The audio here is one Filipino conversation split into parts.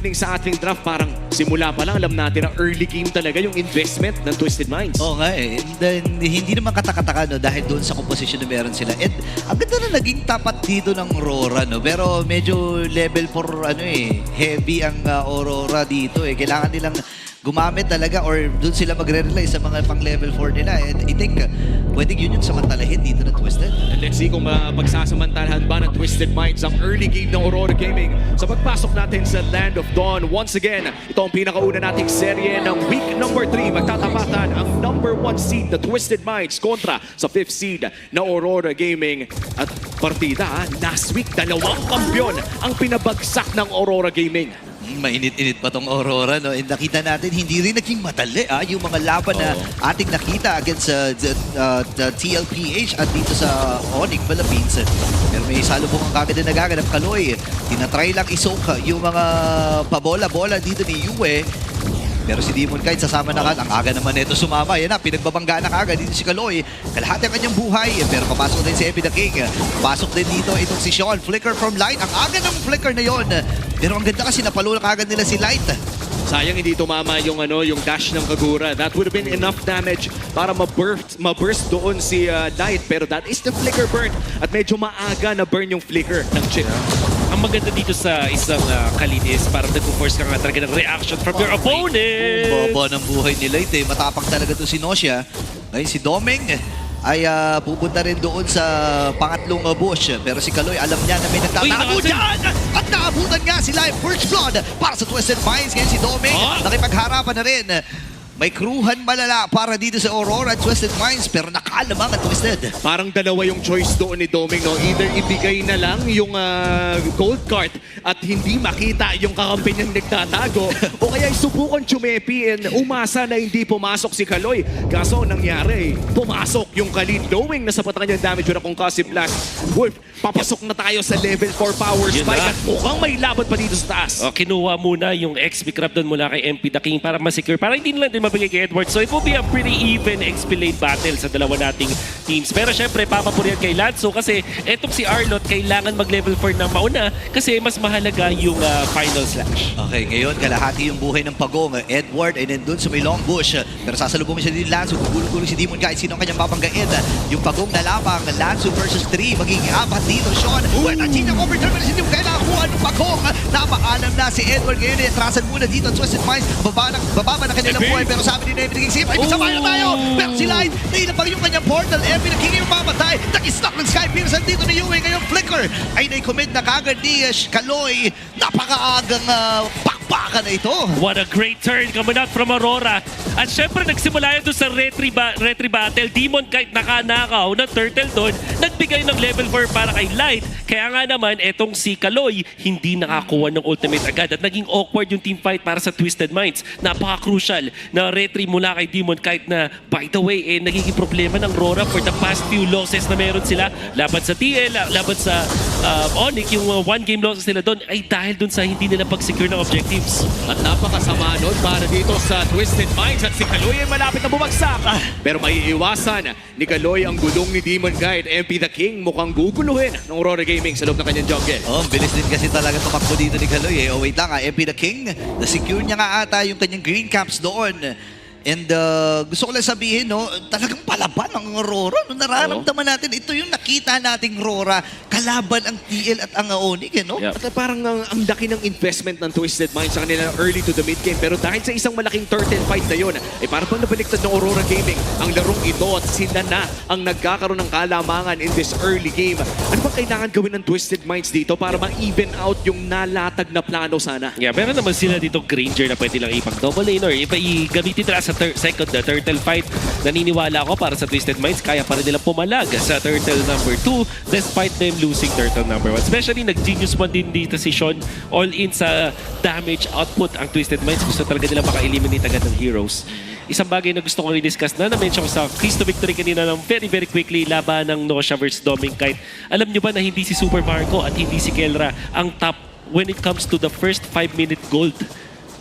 happening sa ating draft, parang simula pa lang alam natin na early game talaga yung investment ng Twisted Minds. Oo nga eh. And then, hindi naman katakataka no, dahil doon sa composition na meron sila. And ang ganda na naging tapat dito ng Aurora, no? Pero medyo level 4 heavy ang Aurora dito eh. Kailangan nilang gumamit talaga or doon sila magre-rely sa mga pang level 4 nila. And I think pwedeng yun yung samantalahin dito ng Twisted. And let's see kung pagsasamantalahan ba ng Twisted Minds ang early game ng Aurora Gaming sa pagpasok natin sa Land of Dawn. Once again, ito ang pinakauna nating serye ng week number 3. Magtatapatan ang number 1 seed na Twisted Minds kontra sa 5th seed na Aurora Gaming. At partida, last week, dalawang kampiyon ang pinabagsak ng Aurora Gaming. Mainit-init pa tong Aurora, no? And nakita natin, hindi rin naging madali yung mga laban na ating nakita against the TLPH at dito sa Onyx Philippines. Pero may salubong ang kagad na nagaganap. Kaloy, tinatry lang isoka yung mga pabola-bola dito ni Yue. Pero si Demon Kite sasama na ang aga naman nito sumama. Yan na, pinagbabangga na agad dito si Kaloy. Kalahati ang kanyang buhay. Pero papasok din si Epi the King. Pasok din dito itong si Sean. Flicker from Light. Ang aga ng flicker na yon. Pero ang ganda kasi napalula agad nila si Light. Sayang hindi tumama yung dash ng Kagura. That would have been enough damage para ma-burst doon si Light. Pero that is the flicker burn. At medyo maaga na burn yung flicker ng Chip. Ang maganda dito sa isang Khalid is parang nag-force ka nga talaga ng reaction from your opponent. Baba ng buhay ni Light eh. Matapang talaga to si Nosha. Ngayon si Domeng ay pupunta rin doon sa pangatlong bush. Pero si Kaloy alam niya na may nagtatago dyan. At naabutan nga sila yung First Blood para sa Twisted Minds. Ngayon si Domeng nakipagharapan na rin. May kruhan malala para dito sa Aurora at Twisted Minds pero nakalamang at Twisted. Parang dalawa yung choice doon ni Doming, no? Either ibigay na lang yung gold card at hindi makita yung kakampi niyang nagtatago o kaya subukan chumepi and umasa na hindi pumasok si Kaloy. Kaso nangyari, pumasok yung Khalid knowing na sapat ang kanyang damage with a concussive blast. Wolf, papasok na tayo sa level 4 power spike at mukhang may laban pa dito sa taas. Kinuha muna yung XP crab doon mula kay MP the King para ma-secure. Para hindi lang din mabigay kay Edward. So it will be a pretty even XP lane battle sa dalawa nating teams. Pero syempre, papapurihan kay Lanzo kasi etong si Arlott kailangan mag-level 4 na mauna kasi mas mahalaga yung final slash. Okay, ngayon kalahati yung buhay ng Pagong. Edward and then dun sa may long bush. Pero sasalubong siya din Lanzo. Gugulong-gulong si Demon Guy. Sino ang kanyang babanggain? Yung Pagong na lamang. Lanzo versus 3. Magiging apat dito. Sean. Well, Gina overturn na si Demon Guy. Nakakuha ng Pagong. Napaalam na si Edward ngayon. Atrasan muna dito. Twisted Minds. Bababa na kanilang buhay. Pero sabi ni Epi the King, sige, sabay na tayo. Pero si Light, nailapag yung kanyang portal. Epi the King yung mamatay. Nag-stop ng Sky Pierce dito ni Yue. Ngayon, Flicker ay na-commit na kagad ni Kaloy. Napakaagang pakpakan na ito. What a great turn coming out from Aurora. At syempre, nagsimula yan doon sa retry battle. Demon Kite nakanakaw ng turtle doon. Nagbigay ng level 4 para kay Light. Kaya nga naman, etong si Kaloy, hindi nakakuha ng ultimate agad. At naging awkward yung team fight para sa Twisted Minds. Napaka-crucial na retry mula kay Demon Kite na, by the way, nagiging problema ng Aurora for the past few losses na meron sila. Laban sa TL, laban sa Onyx, yung one game losses nila doon ay dahil doon sa hindi nila pag-secure ng objectives. At napakasama nun para dito sa Twisted Minds at si Kaloy ay malapit na bumagsak. Pero maiiwasan ni Kaloy ang gulong ni Demon Guide. MP the King mukhang guguluhin ng Aurora Gaming sa loob ng kanyang jungle. Bilis din kasi talaga tumakbo dito ni Kaloy. Oh, wait lang MP the King, na-secure niya nga ata yung kanyang green caps doon. And gusto ko lang sabihin, no, talagang palaban ang Aurora. No, nararamdaman natin, ito yung nakita nating Aurora. Kalaban ang TL at ang Onyx, no? At parang ang laki ng investment ng Twisted Minds sa kanila early to the mid game. Pero dahil sa isang malaking turtle fight na yun, parang pang nabaliktad ng Aurora Gaming ang larong ito at sila na ang nagkakaroon ng kalamangan in this early game. Ano bang kailangan gawin ng Twisted Minds dito para ma-even out yung nalatag na plano sana? Yeah, meron naman sila dito Granger na pwede lang ipag-double lane or gamitin nila sa second the turtle fight. Naniniwala ako para sa Twisted Minds, kaya pa rin nilang pumalag sa turtle number 2 despite them losing turtle number 1. Especially nag-genius one din dito si Sean. All in sa damage output ang Twisted Minds. Gusto talaga nila maka-eliminate agad ng heroes. Isang bagay na gusto kong i-discuss na-mention ko sa Keys to Victory kanina ng very quickly laban ng Nosha versus Doming Kite. Alam nyo ba na hindi si Super Marco at hindi si Kelra ang top when it comes to the first 5-minute gold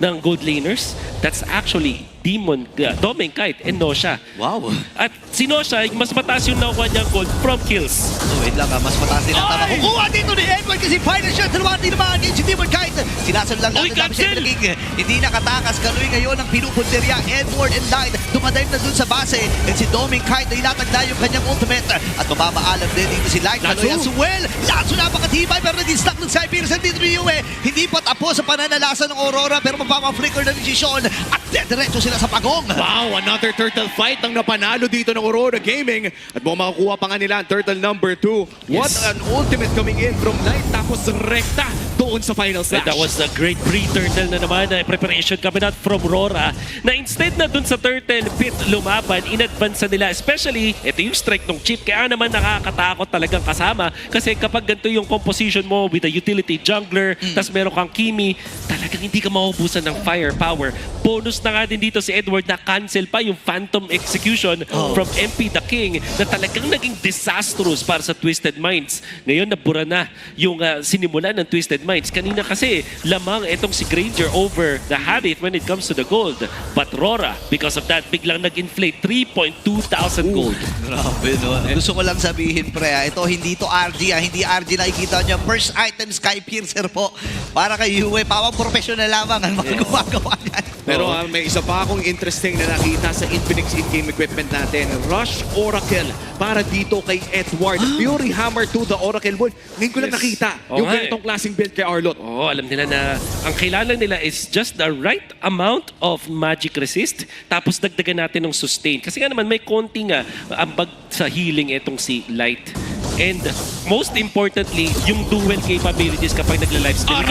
ng gold laners? That's actually Demon, Doming Kite, and Nosha. Wow. At Sinosha, mas mataas yung nakuha niyang gold from kills. So, wait lang mas mataas din ang tama. Ay! Kukuha dito ni Edward kasi final shot. Dalawang tinamaan yung si Demon Kite. Sinasalo lang Uy, natin dami siya cancel! pinaging. Hindi nakatakas. Kaloy ngayon ang pinupunteriya. Edward and Light. Dumadive na dun sa base. And si Doming Kite ay ilatag na yung kanyang ultimate. At mamamaalam din dito si Light. Kaloy as well. Lazo napakatibay pero nag-stuck ng Cy Pearson dito ni Yue. Hindi pa tapos sa pananalasa ng Aurora pero mapapaflicker na rin si Sean. At diretso sila sa pagong. Wow, another turtle fight ang napanalo dito ng Aurora Gaming. At mukhang makakuha pa nga nila ang turtle number 2. What Yes. an ultimate coming in from Light. Tapos rekta doon sa final slash. And that was a great pre-turtle na naman na preparation cabinet from Rora na instead na dun sa turtle pit lumaban, in-advance nila. Especially, ito yung strike ng chip. Kaya naman nakakatakot talagang kasama. Kasi kapag ganito yung composition mo with a utility jungler, tas meron kang Kimi, talagang hindi ka maubusan ng firepower. Bonus na nga din dito si Edward na cancel pa yung Phantom Execution from MP the King na talagang naging disastrous para sa Twisted Minds. Ngayon, nabura na yung sinimulan ng Twisted Minds. Kanina kasi, lamang itong si Granger over the habit when it comes to the gold. But Rora, because of that, biglang nag-inflate 3,200 gold. Grabe, no? Gusto ko lang sabihin, pre, ito hindi to RG, hindi RG nakikita nyo. First item, Sky Piercer po. Para kay Yue, pawang professional lamang ang mga gumagawa niyan. Pero may isa pa akong interesting na nakita sa Infinix in-game equipment natin. Rush Oracle para dito kay Edward. Fury Hammer to the Oracle Wolf. Ngayon ko lang Yes. nakita Oo yung nga ganitong klaseng build kay Arlott. Oo, alam nila na ang kailangan nila is just the right amount of magic resist tapos dagdagan natin ng sustain. Kasi nga naman may konting ambag sa healing itong si Light. And most importantly, yung dual capabilities kapag nagla-lifesteal.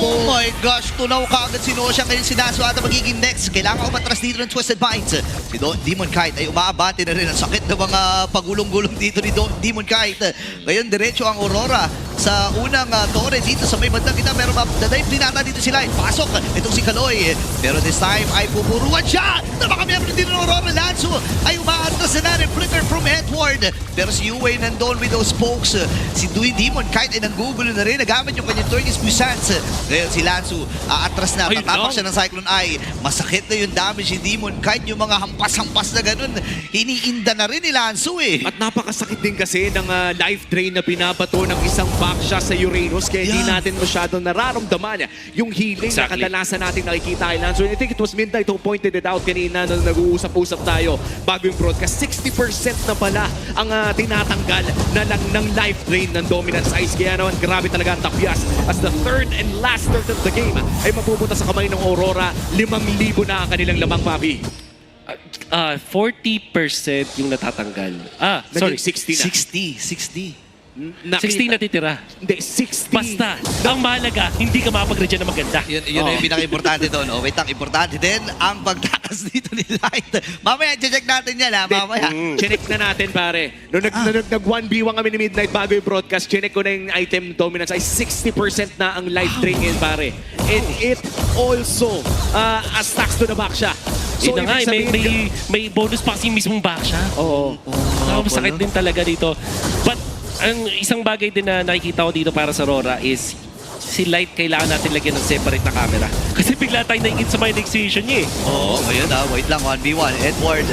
Oh my gosh, tunaw ka agad si Nosha ngayon sinaso ata magiging next. Kailangan umatras dito ng Twisted Minds. Si Demon Kite ay umaabante na rin. Ang sakit ng mga pagulong-gulong dito ni Demon Kite. Ngayon, diretso ang Aurora sa unang torre dito sa may bandang kita. Pero dadive din nata dito si Light. Pasok itong si Kaloy. Pero this time ay pupuruan siya. Napakamiyabro dito ng Aurora. Lanzo ay umaatras na rin. Flicker from Edward. Pero si Yue nandun with those pokes. Si Demon Kite ay nanggugulo na rin. Nagamit yung kanyang Turkish Puissance. Ngayon si Lanzo aatras na. Ay, Tatapak no. siya ng Cyclone Eye. Masakit na yung damage ni Demon Kite. Yung mga hampas-hampas na ganun. Iniinda na rin ni Lanzo eh. At napakasakit din kasi ng life drain na binabato ng isang backsha sa Uranus kaya hindi natin masyadong nararamdaman yung healing na Exactly. kadalasan natin nakikita kay Lanzo. And I think it was Midnight who pointed it out kanina nung nag-uusap-usap tayo bago yung broadcast. 60% na pala ang tinatanggal na lang ng life drain ng Dominance Ice. Kaya naman grabe talaga ang tapyas as the third and last third of the game ay mapupunta sa kamay ng Aurora. 5,000 na ang kanilang lamang, Papi. 40% yung natatanggal. Sorry. Naging 60 na. 60. 60 natitira. Hindi, 60. Basta, ang mahalaga, hindi ka makapag-regen na maganda. Yun yung pinaka-importante doon. Oh, wait lang, importante din ang pagtakas dito ni Light. Mamaya, check natin yan ha. Mamaya. Chinek na natin, pare. Nung nag-1v1 kami ni Midnight bago yung broadcast, chinek ko na yung item dominance ay 60% na ang life drain ngayon, pare. And it also stacks to the back siya. So, ibig nga, sabihin- may bonus pa kasi mismong back siya. Oo. Masakit din talaga dito. But, ang isang bagay din na nakikita ko dito para sa Rora is si Light kailangan natin lagyan ng separate na camera. Kasi bigla tayo naingit sa monetization niya eh. Oo, ayun wait lang, 1v1. Edward,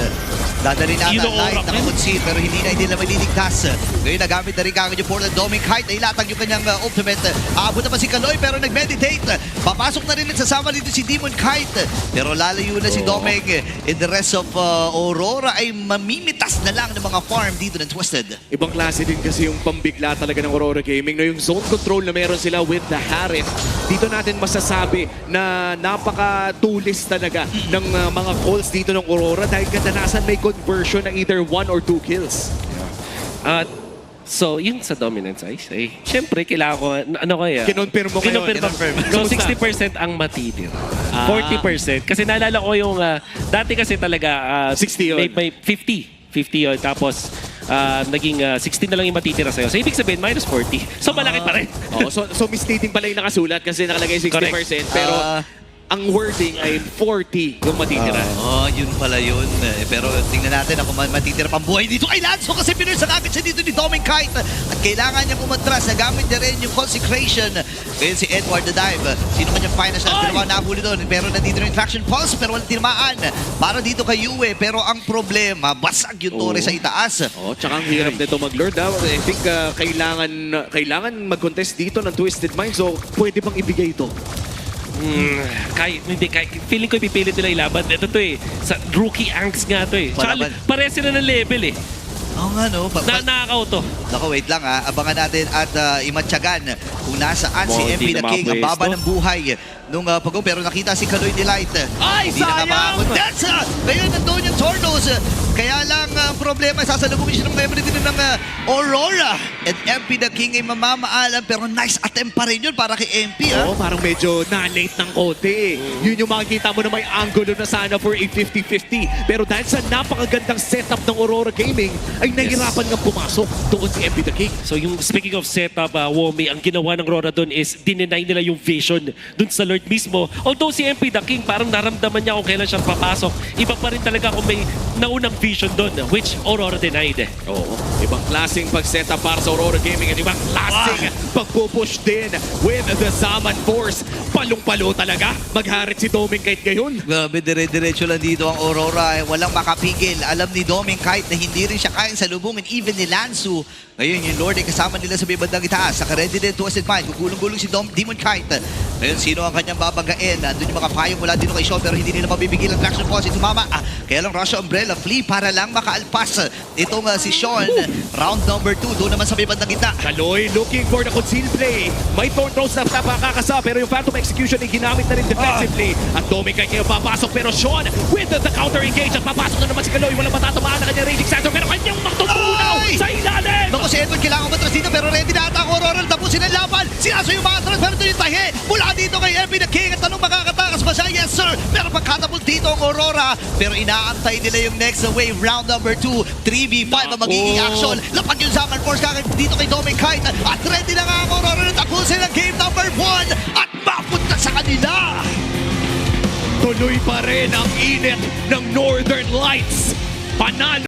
dadali na Yun ata ang Light, orak nakakunsid, pero hindi na maliligtas. Ngayon, nagamit na rin kagad yung portal. Doming Kite, ilatag yung kanyang ultimate. Aabot na pa si Kaloy, pero nag-meditate. Papasok na rin at sasama dito si Demon Kite. Pero lalayo na si Doming. And the rest of Aurora ay mamimitas na lang ng mga farm dito ng Twisted. Ibang klase din kasi yung pambigla talaga ng Aurora Gaming. No, yung zone control na meron sila with the Harith. Dito natin masasabi na napaka-tulis talaga ng mga calls dito ng Aurora dahil kadalasan may conversion ng either 1 or 2 kills. At so, yung sa dominance ice, syempre, kailangan ko, Kinonfirm mo ngayon. Kinonfirm. So, 60% ang matitira. 40%. Kasi naalala ko yung, dati kasi talaga, 60 yun. May 50. 50 yun. Tapos, naging 60 na lang yung matitira sa'yo. So, ibig sabihin, minus 40. So, malaki pa rin. Oh, so misleading pala yung nakasulat kasi nakalagay 60%. Correct. Pero ang wording ay 40 yung matitira. Oh, yun pala yun. Pero tingnan natin ako matitira pang buhay dito kay Lanzo kasi pinursa agad siya dito ni Doming Kite. At kailangan niya umatras. Nagamit niya rin yung consecration. Ngayon si Edward the Dive. Sino kanyang final shot? Dalawa nahuli doon. Pero nandito rin traction pulse pero walang tinamaan. Para dito kay Yue. Pero ang problema, basag yung torre sa itaas. Oh, tsaka ang hirap nito mag-lord. I think kailangan mag-contest dito ng Twisted Mind. So, pwede bang ibigay ito? Feeling ko ipipilit nila ilaban. Ito to eh. Sa rookie angst nga to eh. Tsaka Palaban. pares sila ng level eh. Oo nga no. Nakakauto. Naku, wait lang ha. Abangan natin at imatyagan kung nasaan si Monty MP the na King. Ang baba mapwesto. ng buhay nung pero nakita si Kaloy Delight. Ay, Hindi sayang! nakapakot. That's ngayon nandun yung Tornos. Kaya lang ang problema, sasalubungin siya ng member din ng Aurora. And MP the King ay mamamaalam pero nice attempt pa rin yun para kay MP ha. Oo, parang medyo na-late ng konti. Yun yung makikita mo na may angulo na sana for a 50-50. Pero dahil sa napakagandang setup ng Aurora Gaming, ay nahihirapan nga pumasok doon si MP the King. So yung speaking of setup, Womi, ang ginawa ng Rora doon is dinenay nila yung vision doon sa Lord mismo. Although si MP the King parang naramdaman niya kung kailan siya papasok. Iba pa rin talaga kung may naunang vision doon, which Aurora denied. Oo, ibang klaseng pag-setup para sa Aurora Gaming at ibang klaseng pagpupush din with the Zaman Force. Palong-palo talaga. Magharit si Doming Kite ngayon. Grabe, dire-diretso lang dito ang Aurora. Walang makapigil. Alam ni Doming Kite na hindi rin siya kayang salubungin. Even ni Lanzu. Ngayon, yung Lord ay kasama nila sa may bandang itaas. Naka-ready din, Twisted Mind. Gugulong-gulong si Demon Kite. Ngayon, sino ang kanyang babagain? Nandun yung mga payong mula dito kay Sean pero hindi nila mabibigil ang traction pulse. Tumama. Kaya lang Russia Umbrella Flea para lang makaalpas. Itong si Sean. Round number 2. Doon naman sa may bandang gitna. Kaloy looking for the concealed play. May Thorn Throws na nakakasa pero yung Phantom Execution ay ginamit na rin defensively. At Doming Kite ngayon papasok pero Sean with the counter engage at papasok na naman si Kaloy. Walang matatamaan na kanyang Raging Sandstorm pero kanyang matutunaw Ay! sa ilalim. Naku, si Edward kailangan matras dito pero ready na ata ang Aurora. Tapusin ang laban. Sinaso yung mga atras pero ito yung tahi. Mula dito kay MP the King. At tanong makakatakas ba siya? Yes sir. Pero pagkatapos dito ang Aurora. Pero inaantay nila yung next wave. Round number 2. 3v5 ang magiging action. Lapag yung Zaman Force kagad dito kay Doming Kite. At ready na nga ang Aurora na tapusin ang game number 1. At mapunta sa kanila. Tuloy pa rin ang init ng Northern Lights. Panalo.